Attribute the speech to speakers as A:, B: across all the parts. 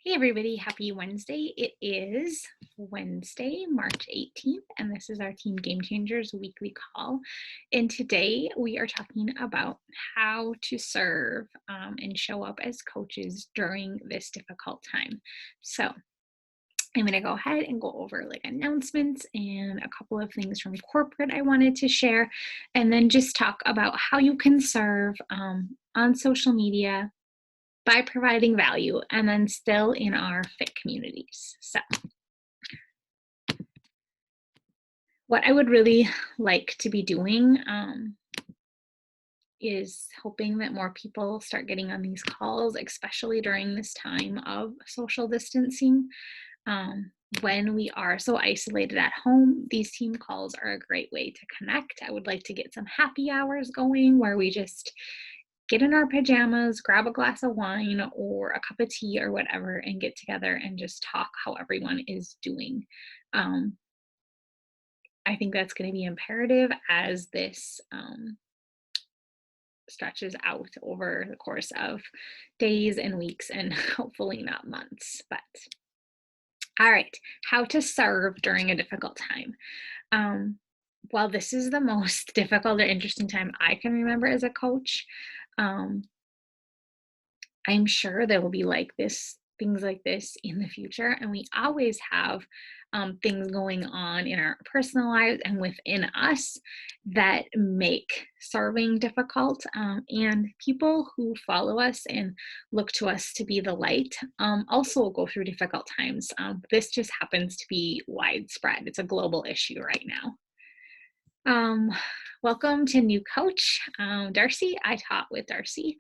A: Hey everybody, happy Wednesday. It is Wednesday, March 18th, and this is our Team Game Changers weekly call. And today we are talking about how to serve and show up as coaches during this difficult time. So I'm going to go ahead and go over like announcements and a couple of things from corporate I wanted to share, and then just talk about how you can serve on social media by providing value and then still in our fit communities. So, what I would really like to be doing is hoping that more people start getting on these calls, especially during this time of social distancing. When we are so isolated at home, these team calls are a great way to connect. I would like to get some happy hours going where we just get in our pajamas, grab a glass of wine or a cup of tea or whatever, and get together and just talk how everyone is doing. Um, I think that's going to be imperative as this stretches out over the course of days and weeks and hopefully not months. But all right, how to serve during a difficult time. Um, while this is the most difficult or interesting time I can remember as a coach, um, I'm sure there will be things like this in the future. And we always have things going on in our personal lives and within us that make serving difficult. And people who follow us and look to us to be the light also go through difficult times. This just happens to be widespread. It's a global issue right now. Um, Welcome to new coach, Darcy. I taught with Darcy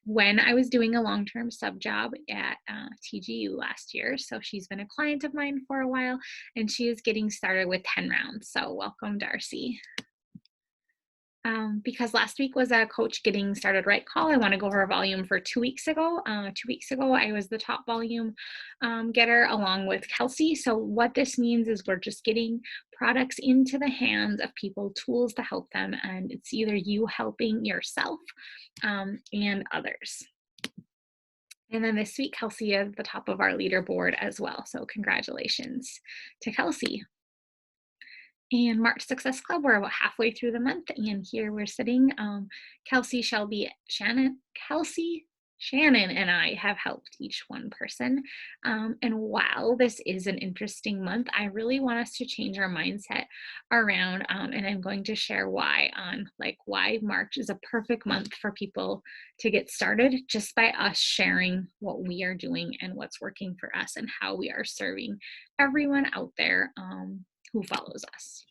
A: when I was doing a long-term sub job at TGU last year. So she's been a client of mine for a while, and she is getting started with 10 rounds. So welcome, Darcy. Because last week was a coach getting started right call, I want to go over volume for 2 weeks ago. 2 weeks ago, I was the top volume getter along with Kelsey. So what this means is we're just getting products into the hands of people, tools to help them, and it's either you helping yourself and others. And then this week, Kelsey is at the top of our leaderboard as well. So congratulations to Kelsey. And March Success Club, we're about halfway through the month, and here we're sitting. Kelsey, Shannon, and I have helped each one person. And while this is an interesting month, I really want us to change our mindset around, and I'm going to share why why March is a perfect month for people to get started just by us sharing what we are doing and what's working for us and how we are serving everyone out there who follows us.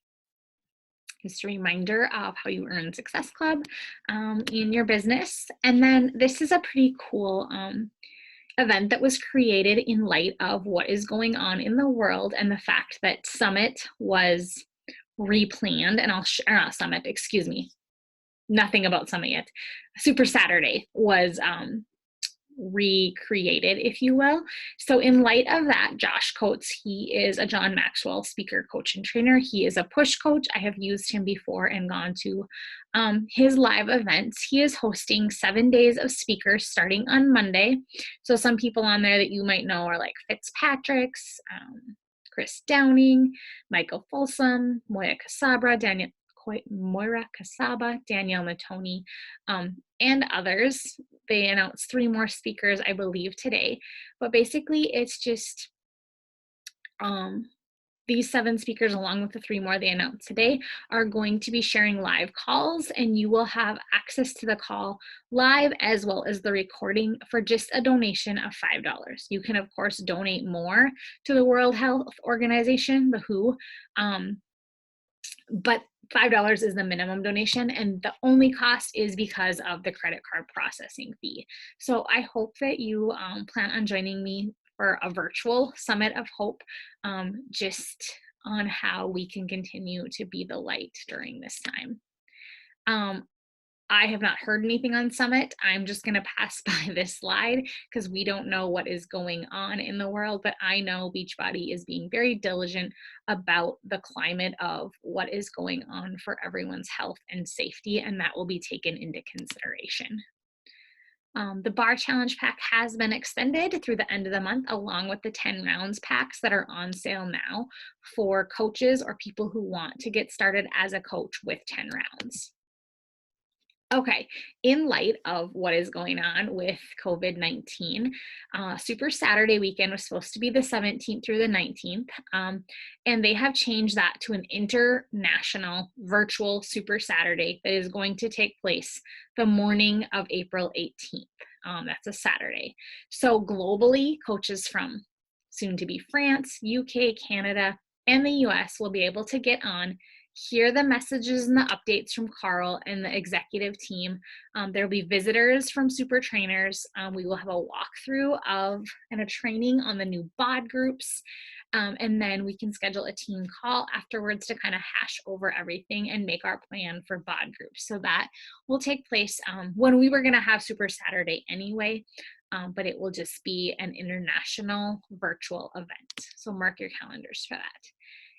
A: Just a reminder of how you earn Success Club in your business. And then this is a pretty cool event that was created in light of what is going on in the world and the fact that Summit was replanned. And not Summit, excuse me, nothing about Summit yet. Super Saturday was recreated, if you will. So in light of that, Josh Coates, he is a John Maxwell speaker, coach, and trainer. He is a push coach. I have used him before and gone to his live events. He is hosting 7 days of speakers starting on Monday. So some people on there that you might know are like Fitzpatrick's, Chris Downing, Michael Folsom, Moira Casaba, Danielle Natoni, and others. They announced 3 more speakers, I believe, today. But basically, it's just these 7 speakers, along with the 3 more they announced today, are going to be sharing live calls, and you will have access to the call live as well as the recording for just a donation of $5. You can, of course, donate more to the World Health Organization, the WHO, but $5 is the minimum donation, and the only cost is because of the credit card processing fee. So I hope that you plan on joining me for a virtual Summit of Hope, just on how we can continue to be the light during this time. I have not heard anything on Summit. I'm just going to pass by this slide because we don't know what is going on in the world, but I know Beachbody is being very diligent about the climate of what is going on for everyone's health and safety, and that will be taken into consideration. The bar challenge pack has been extended through the end of the month, along with the 10 rounds packs that are on sale now for coaches or people who want to get started as a coach with 10 rounds. Okay, in light of what is going on with COVID-19, Super Saturday weekend was supposed to be the 17th through the 19th, and they have changed that to an international virtual Super Saturday that is going to take place the morning of April 18th. That's a Saturday. So globally, coaches from soon to be France, UK, Canada, and the US will be able to get on, hear the messages and the updates from Carl and the executive team. There will be visitors from super trainers. We will have a walkthrough of and a training on the new bod groups. And then we can schedule a team call afterwards to kind of hash over everything and make our plan for bod groups. So that will take place when we were going to have Super Saturday anyway. But it will just be an international virtual event. So mark your calendars for that.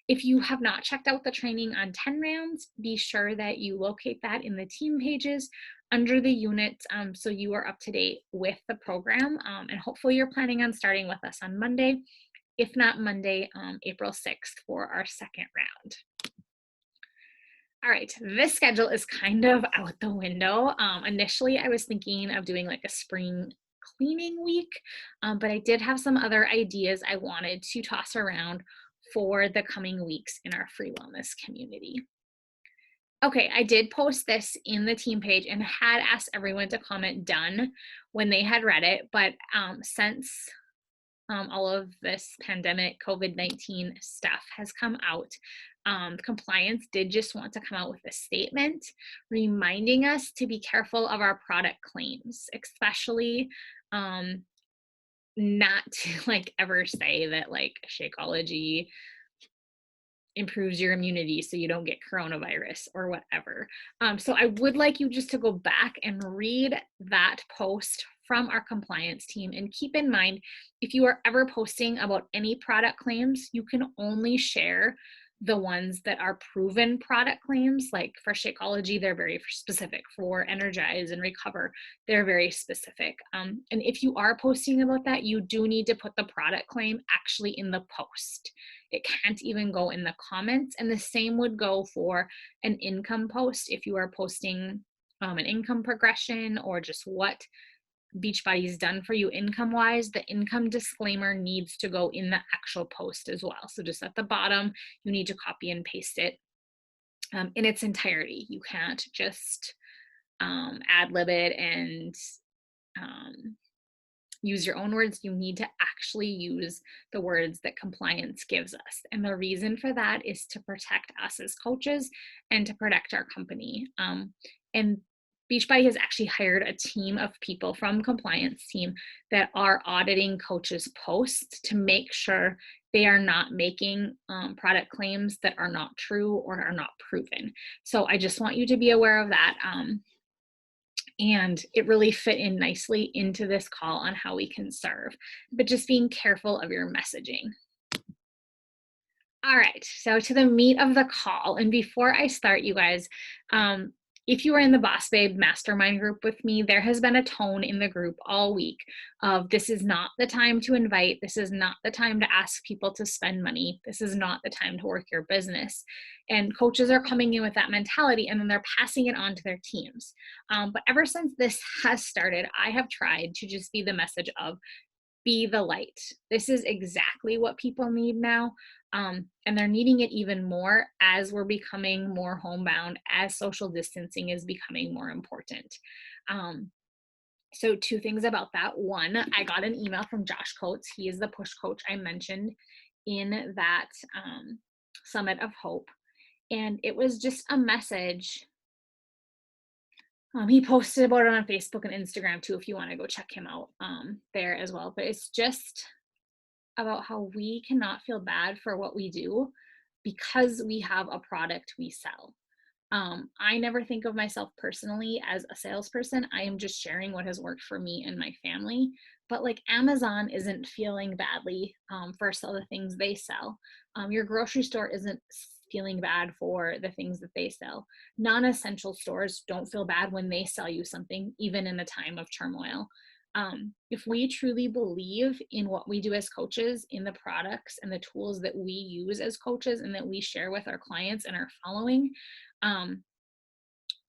A: If you have not checked out the training on 10 rounds, be sure that you locate that in the team pages under the units so you are up to date with the program. And hopefully you're planning on starting with us on Monday, if not Monday, April 6th for our second round. All right, this schedule is kind of out the window. Initially, I was thinking of doing like a spring cleaning week, but I did have some other ideas I wanted to toss around for the coming weeks in our free wellness community. Okay, I did post this in the team page and had asked everyone to comment done when they had read it, but since all of this pandemic COVID-19 stuff has come out, compliance did just want to come out with a statement reminding us to be careful of our product claims, especially not to like ever say that like Shakeology improves your immunity so you don't get coronavirus or whatever. So I would like you just to go back and read that post from our compliance team, and keep in mind, if you are ever posting about any product claims, you can only share the ones that are proven product claims. Like for Shakeology, they're very specific. For Energize and Recover, they're very specific. And if you are posting about that, you do need to put the product claim actually in the post. It can't even go in the comments. And the same would go for an income post. If you are posting an income progression or just what Beachbody's done for you income-wise, the income disclaimer needs to go in the actual post as well. So just at the bottom, you need to copy and paste it in its entirety. You can't just ad-lib it and use your own words. You need to actually use the words that compliance gives us. And the reason for that is to protect us as coaches and to protect our company. And Beachbody has actually hired a team of people from compliance team that are auditing coaches' posts to make sure they are not making product claims that are not true or are not proven. So I just want you to be aware of that. And it really fit in nicely into this call on how we can serve, but just being careful of your messaging. All right, so to the meat of the call. And before I start, you guys, if you are in the Boss Babe Mastermind group with me, there has been a tone in the group all week of this is not the time to invite. This is not the time to ask people to spend money. This is not the time to work your business. And coaches are coming in with that mentality and then they're passing it on to their teams. But ever since this has started, I have tried to just be the message of be the light. This is exactly what people need now. And they're needing it even more as we're becoming more homebound, as social distancing is becoming more important. So 2 things about that. One, I got an email from Josh Coates. He is the push coach I mentioned in that Summit of Hope. And it was just a message. He posted about it on Facebook and Instagram too, if you want to go check him out there as well. But it's just about how we cannot feel bad for what we do because we have a product we sell. I never think of myself personally as a salesperson. I am just sharing what has worked for me and my family. But like Amazon isn't feeling badly for some of the things they sell. Your grocery store isn't feeling bad for the things that they sell. Non-essential stores don't feel bad when they sell you something, even in a time of turmoil. If we truly believe in what we do as coaches, in the products and the tools that we use as coaches and that we share with our clients and our following, um,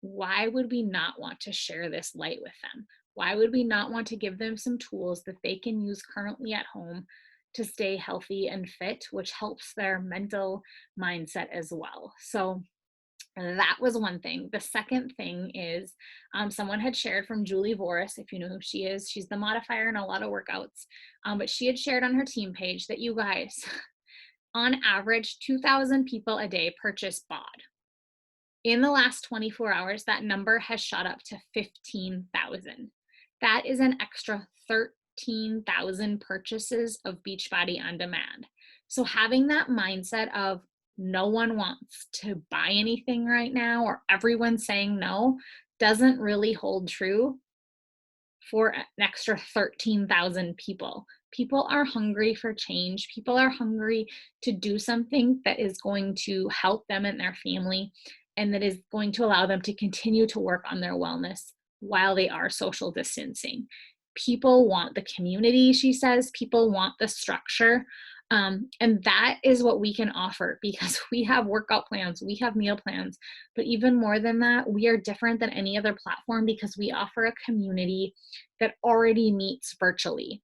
A: why would we not want to share this light with them? Why would we not want to give them some tools that they can use currently at home to stay healthy and fit, which helps their mental mindset as well? So that was one thing. The second thing is someone had shared from Julie Voris, if you know who she is. She's the modifier in a lot of workouts. But she had shared on her team page that you guys, on average, 2,000 people a day purchase BOD. In the last 24 hours, that number has shot up to 15,000. That is an extra 13,000 purchases of Beachbody on demand. So having that mindset of no one wants to buy anything right now, or everyone's saying no, doesn't really hold true for an extra 13,000 people. People are hungry for change. People are hungry to do something that is going to help them and their family, and that is going to allow them to continue to work on their wellness while they are social distancing. People want the community, she says. People want the structure. And that is what we can offer, because we have workout plans, we have meal plans, but even more than that, we are different than any other platform because we offer a community that already meets virtually.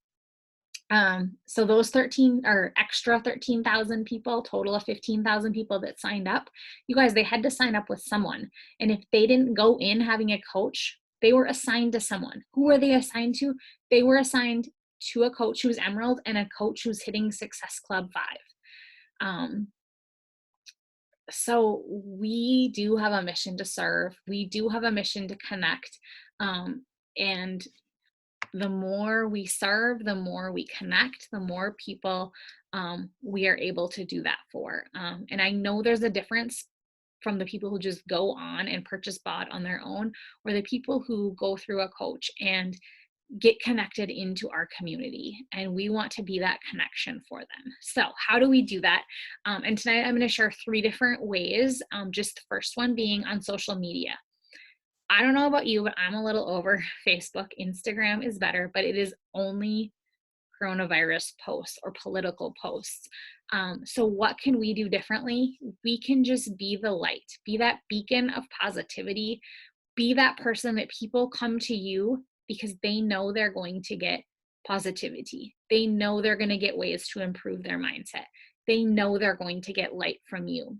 A: So those 13 or extra 13,000 people, total of 15,000 people that signed up, you guys, they had to sign up with someone. And if they didn't go in having a coach, they were assigned to someone. Who were they assigned to? They were assigned to a coach who's Emerald and a coach who's hitting Success Club 5. So we do have a mission to serve. We do have a mission to connect. And the more we serve, the more we connect, the more people we are able to do that for. And I know there's a difference from the people who just go on and purchase BOD on their own, or the people who go through a coach and get connected into our community. And we want to be that connection for them. So how do we do that? And tonight I'm going to share 3 different ways. Just the first one being on social media. I don't know about you, but I'm a little over Facebook. Instagram is better, but it is only coronavirus posts or political posts. So what can we do differently? We can just be the light, be that beacon of positivity, be that person that people come to you because they know they're going to get positivity. They know they're going to get ways to improve their mindset. They know they're going to get light from you.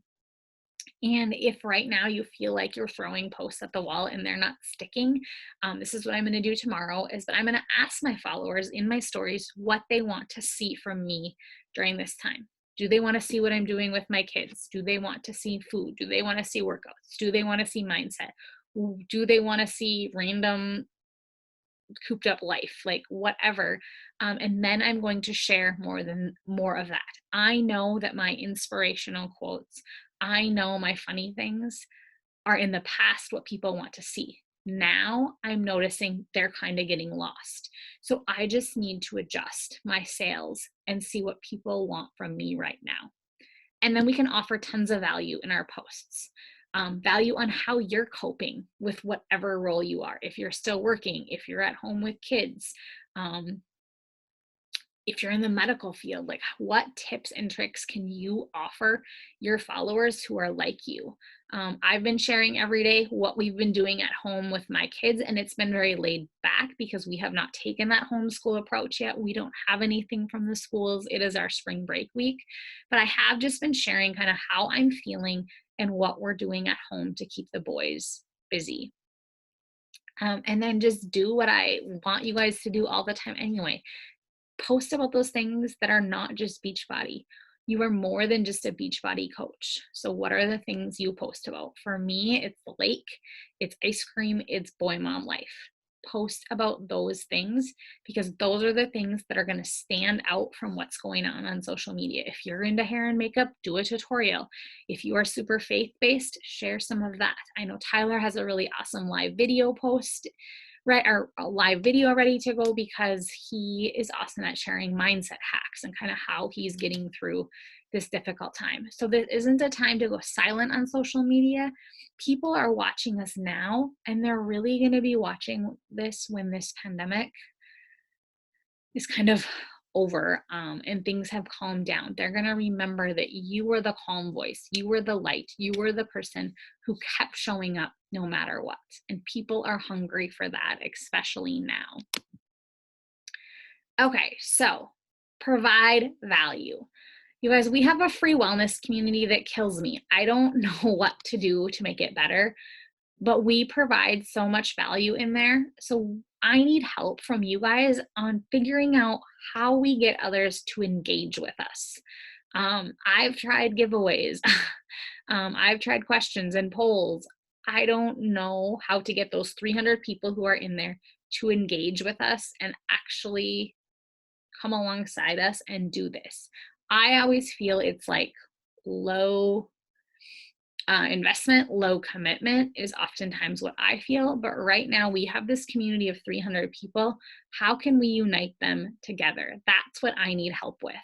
A: And if right now you feel like you're throwing posts at the wall and they're not sticking, this is what I'm going to do tomorrow, is that I'm going to ask my followers in my stories what they want to see from me during this time. Do they want to see what I'm doing with my kids? Do they want to see food? Do they want to see workouts? Do they want to see mindset? Do they want to see random cooped up life, like whatever? And then I'm going to share more of that. I know that my inspirational quotes, I know my funny things are in the past what people want to see. Now I'm noticing they're kind of getting lost. So I just need to adjust my sales and see what people want from me right now. And then we can offer tons of value in our posts. Value on how you're coping with whatever role you are. If you're still working, if you're at home with kids, if you're in the medical field, like what tips and tricks can you offer your followers who are like you? I've been sharing every day what we've been doing at home with my kids, and it's been very laid back because we have not taken that homeschool approach yet. We don't have anything from the schools. It is our spring break week, but I have just been sharing kind of how I'm feeling and what we're doing at home to keep the boys busy. And then just do what I want you guys to do all the time anyway. Post about those things that are not just Beachbody. You are more than just a Beachbody coach. So what are the things you post about? For me, it's the lake, it's ice cream, it's boy mom life. Post about those things because those are the things that are going to stand out from what's going on social media. If you're into hair and makeup, do a tutorial. If you are super faith-based, share some of that. I know Tyler has a really awesome live video post. our live video ready to go because he is awesome at sharing mindset hacks and kind of how he's getting through this difficult time. So this isn't a time to go silent on social media. People are watching us now, and they're really going to be watching this when this pandemic is kind of over, and things have calmed down. They're going to remember that you were the calm voice, you were the light, you were the person who kept showing up no matter what. And people are hungry for that, especially now. Okay, so provide value. You guys, we have a free wellness community that kills me. I don't know what to do to make it better, but we provide so much value in there. So I need help from you guys on figuring out how we get others to engage with us. I've tried giveaways. I've tried questions and polls. I don't know how to get those 300 people who are in there to engage with us and actually come alongside us and do this. I always feel it's like low investment, low commitment is oftentimes what I feel. But right now we have this community of 300 people. How can we unite them together? That's what I need help with.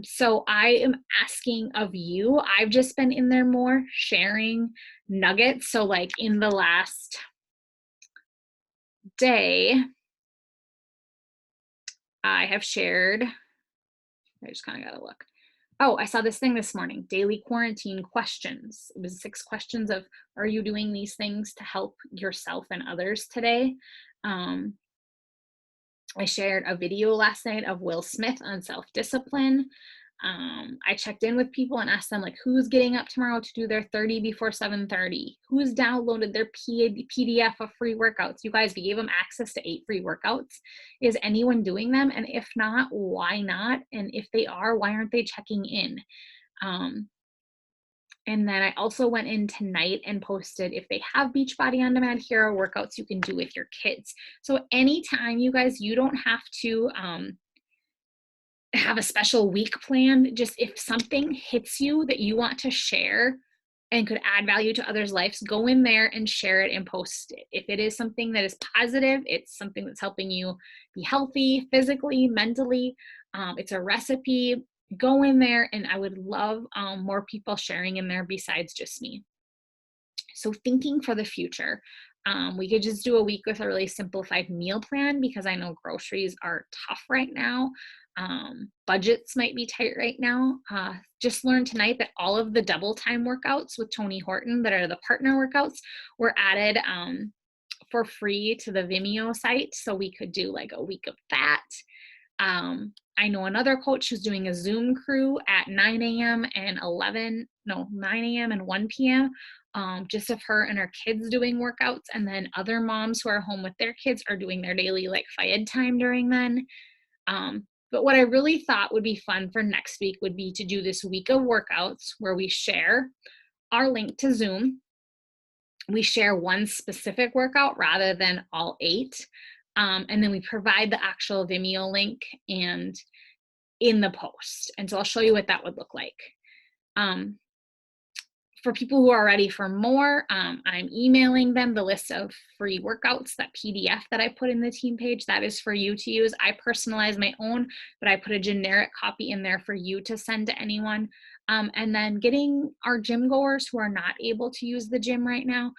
A: So I am asking of you. I've just been in there more sharing nuggets. So like in the last day, I have shared, I just kind of got to look. Oh, I saw this thing this morning, daily quarantine questions. It was 6 questions of, are you doing these things to help yourself and others today? I shared a video last night of Will Smith on self-discipline. I checked in with people and asked them, like, who's getting up tomorrow to do their 30 before 7:30? Who's downloaded their PDF of free workouts? You guys, we gave them access to 8 free workouts. Is anyone doing them? And if not, why not? And if they are, why aren't they checking in? And then I also went in tonight and posted, if they have Beachbody on demand, here are workouts you can do with your kids. So anytime, you guys, you don't have to have a special week planned. Just if something hits you that you want to share and could add value to others' lives, go in there and share it and post it. If it is something that is positive, it's something that's helping you be healthy physically, mentally, it's a recipe, go in there, and I would love more people sharing in there besides just me. So thinking for the future, we could just do a week with a really simplified meal plan because I know groceries are tough right now. Budgets might be tight right now. Just learned tonight that all of the double time workouts with Tony Horton that are the partner workouts were added for free to the Vimeo site. So we could do like a week of that. I know another coach who's doing a Zoom crew at 9 a.m. and 9 a.m. and 1 p.m. Just of her and her kids doing workouts, and then other moms who are home with their kids are doing their daily like FIAD time during then. But what I really thought would be fun for next week would be to do this week of workouts where we share our link to Zoom. We share one specific workout rather than all 8. And then we provide the actual Vimeo link and in the post. And so I'll show you what that would look like. For people who are ready for more, I'm emailing them the list of free workouts, that PDF that I put in the team page. That is for you to use. I personalize my own, but I put a generic copy in there for you to send to anyone. And then getting our gym goers who are not able to use the gym right now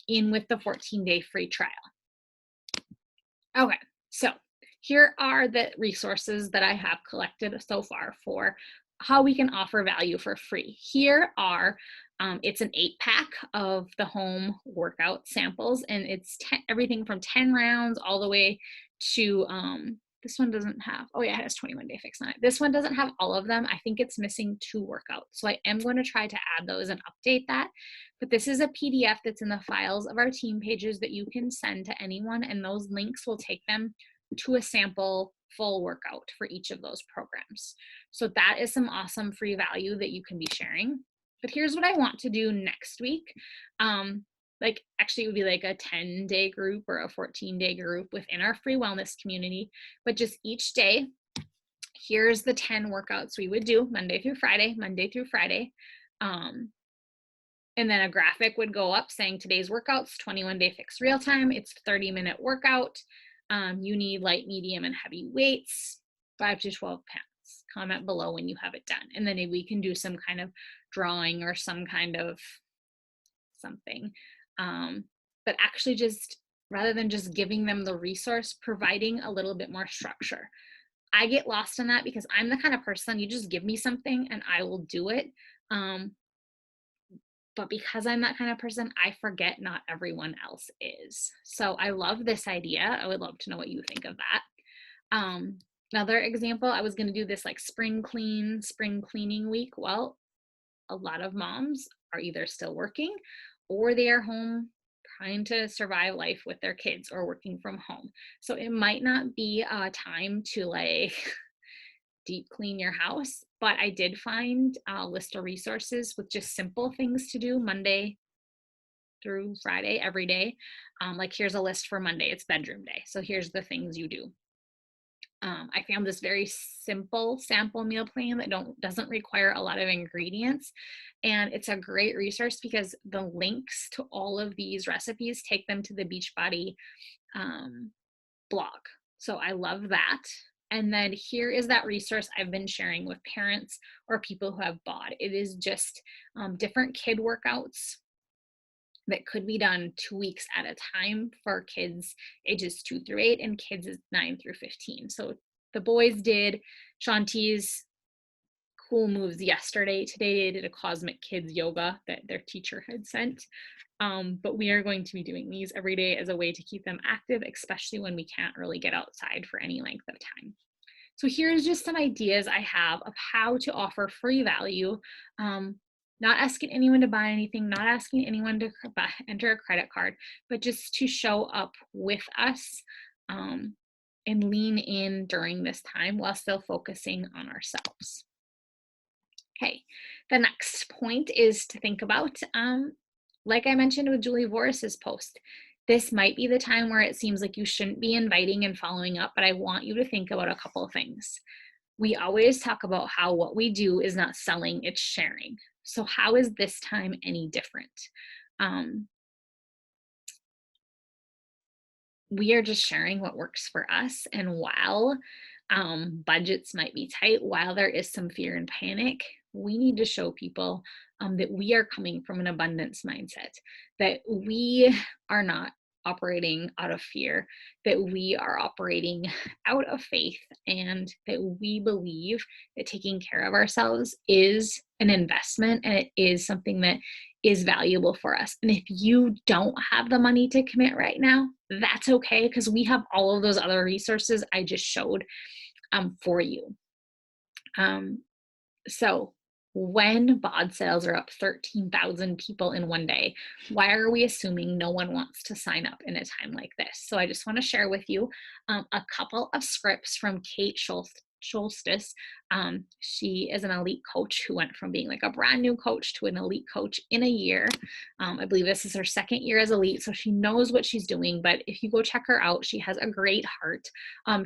A: in with the 14-day free trial. Okay, so here are the resources that I have collected so far for how we can offer value for free. Here are, it's an 8-pack of the home workout samples, and it's everything from 10 rounds all the way to, this one doesn't have, oh yeah, it has 21-day fix on it. This one doesn't have all of them. I think it's missing 2 workouts. So I am going to try to add those and update that. But this is a PDF that's in the files of our team pages that you can send to anyone, and those links will take them to a sample full workout for each of those programs. So that is some awesome free value that you can be sharing. But here's what I want to do next week. Like actually it would be like a 10-day group or a 14-day group within our free wellness community, but just each day, here's the 10 workouts we would do Monday through Friday. And then a graphic would go up saying today's workouts, 21-day fixed real time. It's 30-minute workout. You need light, medium, and heavy weights, 5 to 12 pounds. Comment below when you have it done. And then we can do some kind of drawing or some kind of something. But actually just rather than just giving them the resource, providing a little bit more structure. I get lost in that because I'm the kind of person, you just give me something and I will do it. But because I'm that kind of person, I forget not everyone else is. So I love this idea. I would love to know what you think of that. Another example, I was going to do this like spring cleaning week. Well, a lot of moms are either still working or they are home trying to survive life with their kids or working from home. So it might not be a time to like deep clean your house, but I did find a list of resources with just simple things to do Monday through Friday every day. Like here's a list for Monday, it's bedroom day. So here's the things you do. I found this very simple sample meal plan that doesn't require a lot of ingredients. And it's a great resource because the links to all of these recipes take them to the Beachbody blog. So I love that. And then here is that resource I've been sharing with parents or people who have bought. It is just different kid workouts that could be done 2 weeks at a time for kids ages 2 through 8 and kids 9 through 15. So the boys did Shanti's cool moves yesterday. Today they did a cosmic kids yoga that their teacher had sent. But we are going to be doing these every day as a way to keep them active, especially when we can't really get outside for any length of time. So here's just some ideas I have of how to offer free value, not asking anyone to buy anything, not asking anyone to enter a credit card, but just to show up with us and lean in during this time while still focusing on ourselves. Okay, the next point is to think about, like I mentioned with Julie Voris's post, this might be the time where it seems like you shouldn't be inviting and following up, but I want you to think about a couple of things. We always talk about how what we do is not selling, it's sharing. So how is this time any different? We are just sharing what works for us. And while budgets might be tight, while there is some fear and panic, we need to show people that we are coming from an abundance mindset, that we are not operating out of fear, that we are operating out of faith, and that we believe that taking care of ourselves is an investment and it is something that is valuable for us. And if you don't have the money to commit right now, that's okay, because we have all of those other resources I just showed for you. So when bod sales are up 13,000 people in one day, why are we assuming no one wants to sign up in a time like this? So I just want to share with you a couple of scripts from Kate Schultes. She is an elite coach who went from being like a brand new coach to an elite coach in a year. I believe this is her second year as elite, so she knows what she's doing. But if you go check her out, she has a great heart.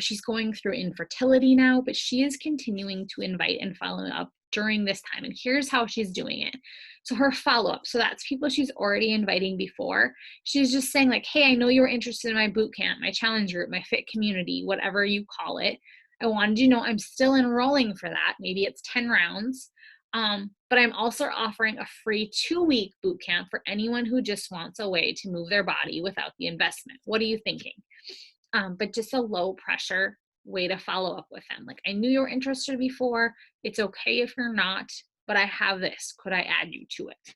A: She's going through infertility now, but she is continuing to invite and follow up during this time. And here's how she's doing it. So her follow-up, so that's people she's already inviting before. She's just saying like, hey, I know you were interested in my boot camp, my challenge group, my fit community, whatever you call it. I wanted you to know I'm still enrolling for that. Maybe it's 10 rounds. But I'm also offering a free 2-week boot camp for anyone who just wants a way to move their body without the investment. What are you thinking? But just a low pressure way to follow up with them. Like, I knew you were interested before. It's okay if you're not, but I have this. Could I add you to it?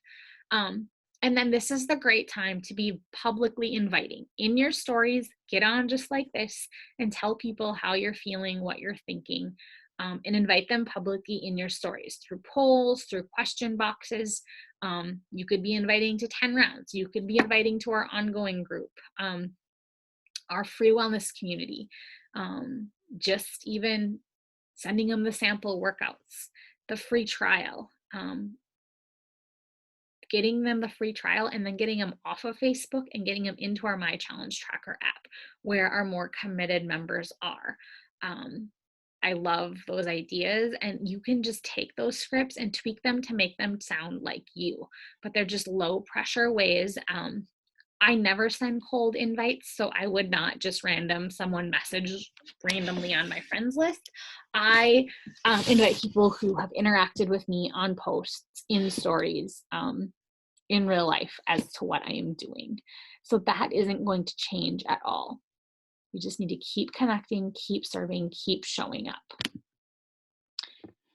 A: And then this is the great time to be publicly inviting. In your stories, get on just like this and tell people how you're feeling, what you're thinking, and invite them publicly in your stories through polls, through question boxes. You could be inviting to 10 rounds. You could be inviting to our ongoing group, our free wellness community, just even sending them the sample workouts, the free trial, getting them the free trial and then getting them off of Facebook and getting them into our My Challenge Tracker app where our more committed members are. I love those ideas, and you can just take those scripts and tweak them to make them sound like you, but they're just low pressure ways. I never send cold invites, so I would not just someone message randomly on my friends list. I invite people who have interacted with me on posts, in stories, in real life as to what I am doing. So that isn't going to change at all. We just need to keep connecting, keep serving, keep showing up.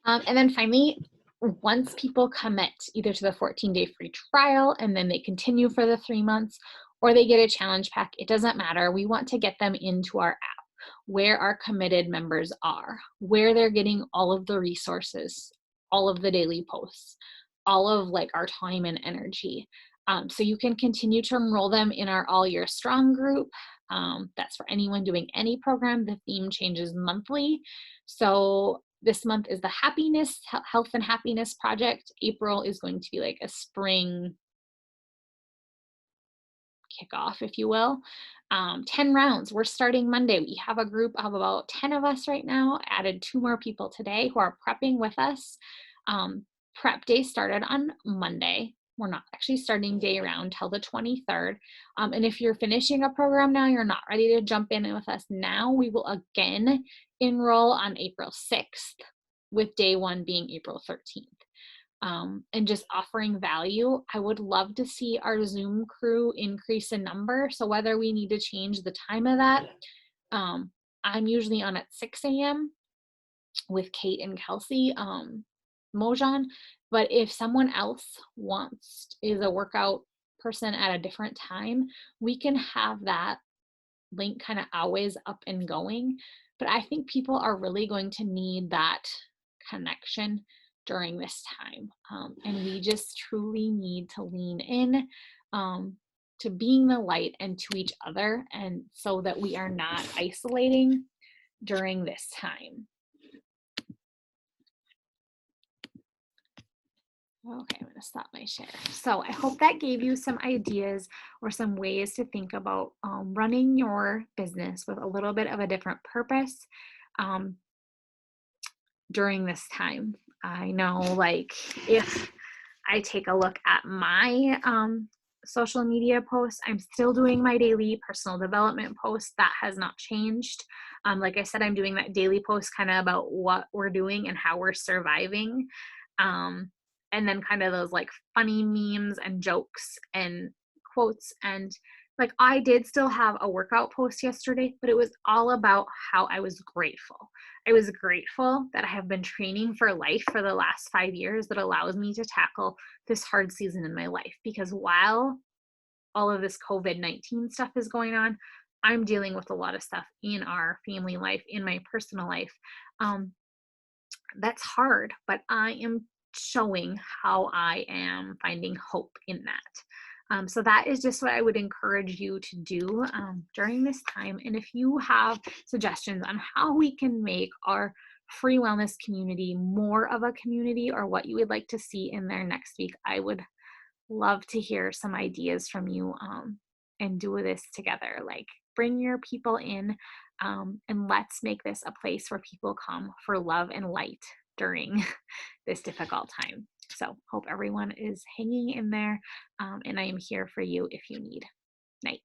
A: And then finally, once people commit either to the 14-day free trial and then they continue for the 3 months, or they get a challenge pack, it doesn't matter. We want to get them into our app where our committed members are, where they're getting all of the resources, all of the daily posts, all of like our time and energy. So you can continue to enroll them in our All Year Strong group. That's for anyone doing any program. The theme changes monthly. So this month is the health and happiness project. April is going to be like a spring kickoff, if you will. 10 rounds. We're starting Monday. We have a group of about 10 of us right now, added 2 more people today who are prepping with us. Prep day started on Monday. We're not actually starting day round till the 23rd. And if you're finishing a program now, you're not ready to jump in with us now, we will again enroll on April 6th, with day 1 being April 13th. And just offering value. I would love to see our Zoom crew increase in number. So whether we need to change the time of that, I'm usually on at 6 a.m. with Kate and Kelsey Mojan. But if someone else is a workout person at a different time, we can have that link kind of always up and going. But I think people are really going to need that connection during this time. And we just truly need to lean in to being the light and to each other, and so that we are not isolating during this time. Okay, I'm going to stop my share. So I hope that gave you some ideas or some ways to think about running your business with a little bit of a different purpose during this time. I know, like, if I take a look at my social media posts, I'm still doing my daily personal development posts. That has not changed. Like I said, I'm doing that daily post kind of about what we're doing and how we're surviving. And then kind of those like funny memes and jokes and quotes. And like, I did still have a workout post yesterday, but it was all about how I was grateful. I was grateful that I have been training for life for the last 5 years that allows me to tackle this hard season in my life. Because while all of this COVID-19 stuff is going on, I'm dealing with a lot of stuff in our family life, in my personal life. That's hard, but I am showing how I am finding hope in that. So that is just what I would encourage you to do during this time. And if you have suggestions on how we can make our free wellness community more of a community, or what you would like to see in there next week, I would love to hear some ideas from you and do this together. Like, bring your people in and let's make this a place where people come for love and light during this difficult time. So hope everyone is hanging in there, and I am here for you if you need. Night.